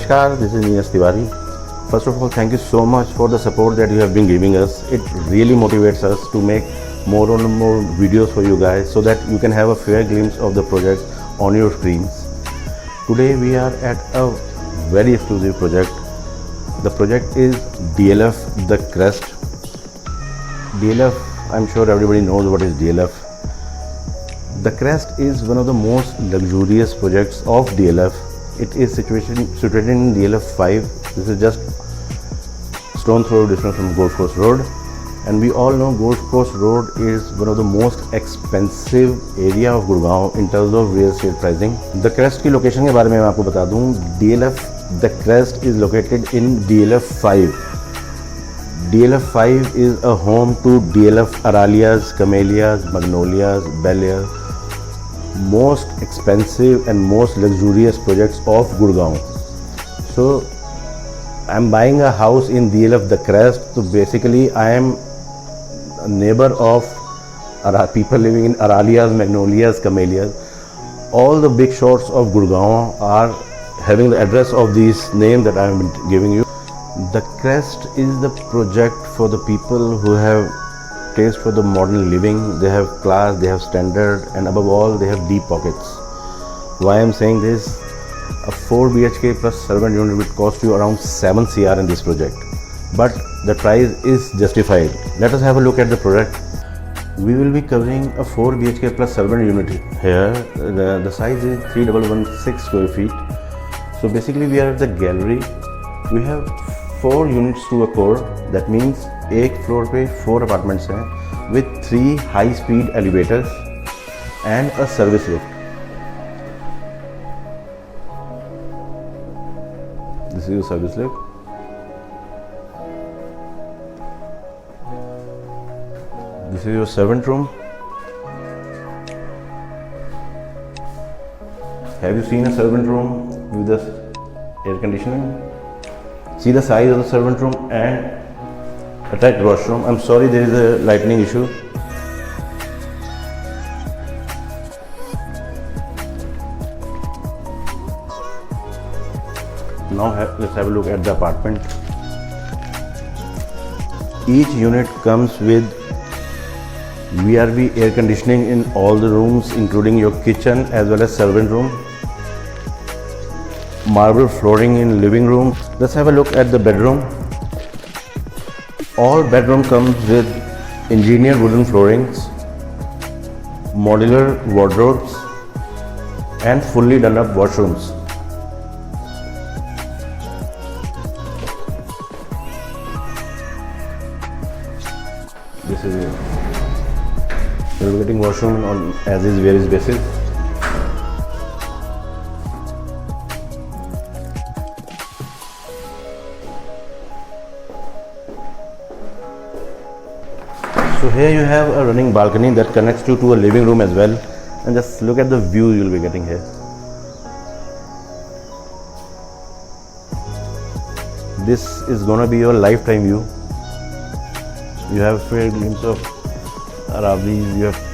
Namaskar, this is Neeraj Tiwari. First of all, thank you so much for the support that you have been giving us. It really motivates us to make more and more videos for you guys so that you can have a fair glimpse of the project on your screens. Today we are at a very exclusive project. The project is DLF The Crest. DLF, I'm sure everybody knows what is DLF. The Crest is one of the most luxurious projects of DLF. It is situated in DLF 5. This is just stone throw distance from Golf Course Road. And we all know Golf Course Road is one of the most expensive area of Gurgaon in terms of real estate pricing. The Crest की location के बारे में मैं आपको बता दूं. DLF The Crest is located in DLF 5. DLF 5 is a home to DLF Aralias, Camellias, Magnolias, Bellias, most expensive and most luxurious projects of Gurgaon. So I'm buying a house in DLF The Crest. So basically I am a neighbor of people living in Aralias, Magnolias, Camellias. All the big shots of Gurgaon are having the address of these names that I am giving you. The Crest is the project for the people who have taste for the modern living. They have class, they have standard, and above all they have deep pockets. Why I am saying this? A 4 BHK plus servant unit will cost you around 7 CR in this project, but the price is justified. Let us have a look at the project. We will be covering a 4 BHK plus servant unit here. The size is 3116 square feet. So basically we are at the gallery. We have 4 units to a core. That means एक floor पे 4 apartments हैं with 3 high speed elevators and a service lift. This is your service lift. This is your servant room. Have you seen a servant room with the air conditioning? See the size of the servant room and attached washroom. I'm sorry, there is a lighting issue. Now let's have a look at the apartment. Each unit comes with VRV air conditioning in all the rooms, including your kitchen as well as servant room. Marble flooring in living room. Let's have a look at the bedroom. All bedroom comes with engineered wooden floorings, modular wardrobes, and fully done up washrooms. This is it. You're getting washroom on as is where is basis. So here you have a running balcony that connects you to a living room as well, and just look at the view you'll be getting here. This is gonna be your lifetime view. You have a fair glimpse of Aravallis. You have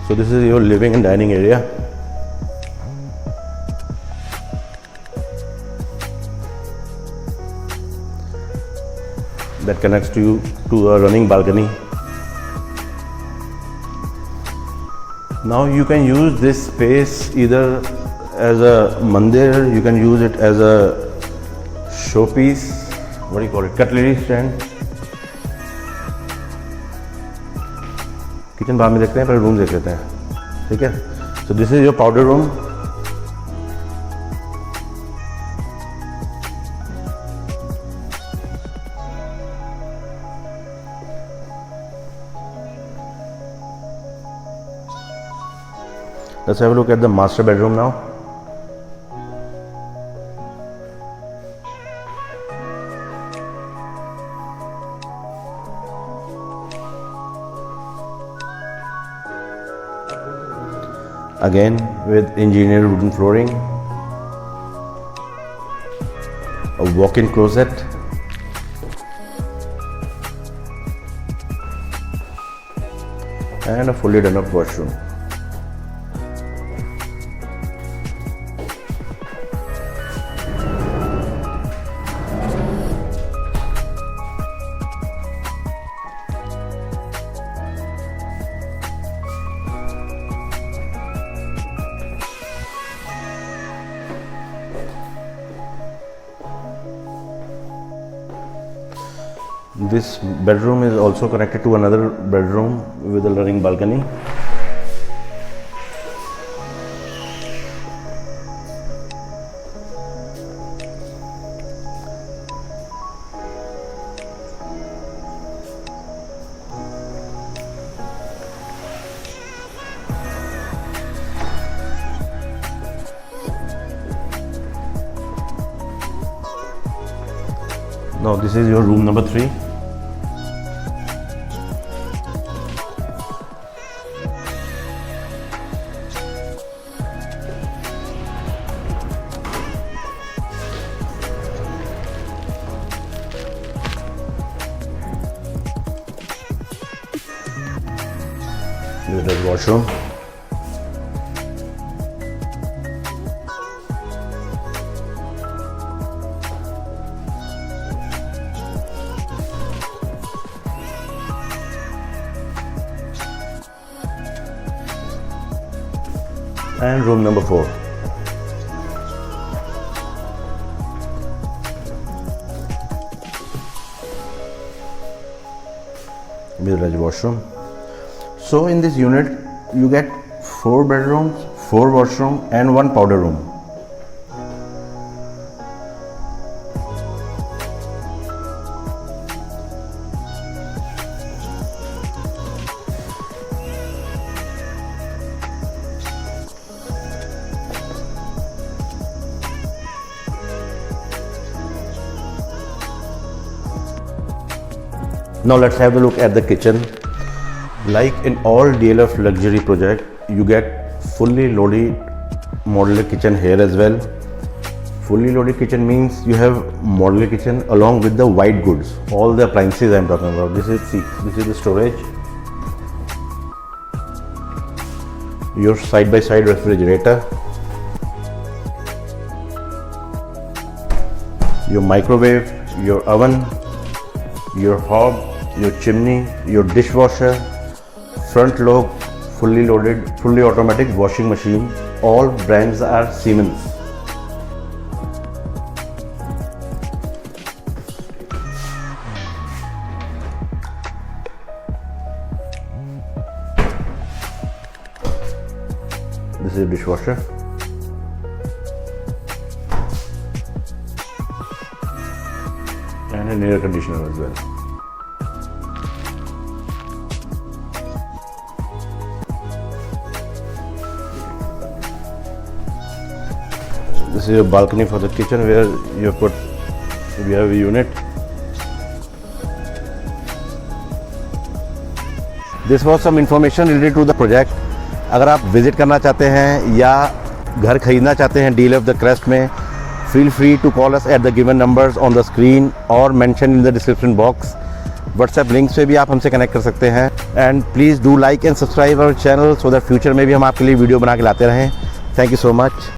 So this is your living and dining area. That connects to you to a running balcony. Now you can use this space either as a mandir, you can use it as a showpiece, what do you call it, cutlery stand. Kitchen बाद में देखते हैं, पहले room देख लेते हैं, ठीक है. So this is your powder room. Let's have a look at the master bedroom now. Again with engineered wooden flooring, a walk-in closet, and a fully done up washroom. This bedroom is also connected to another bedroom with a running balcony. Now this is your room number 3. This is the washroom. And room number 4. Mirror washroom. So in this unit you get 4 bedrooms, 4 washroom and 1 powder room. Now let's have a look at the kitchen. Like in all DLF luxury project, you get fully loaded modular kitchen here as well. Fully loaded kitchen means you have modular kitchen along with the white goods, all the appliances I am talking about. This is the storage. Your side-by-side refrigerator, your microwave, your oven, your hob, your chimney, your dishwasher, front load, fully loaded, fully automatic washing machine. All brands are Siemens. This is a dishwasher. And an air conditioner as well. This is your balcony for the kitchen where you have a unit. This was some information related to the project. अगर आप visit करना चाहते हैं या घर खरीदना चाहते हैं DLF द क्रेस्ट में, feel free to call us at the given numbers on the screen or mention in the description box. WhatsApp link से भी आप हमसे कनेक्ट कर सकते हैं. And please do like and subscribe our channel so that future में भी हम आपके लिए वीडियो बना के लाते रहें. Thank you so much.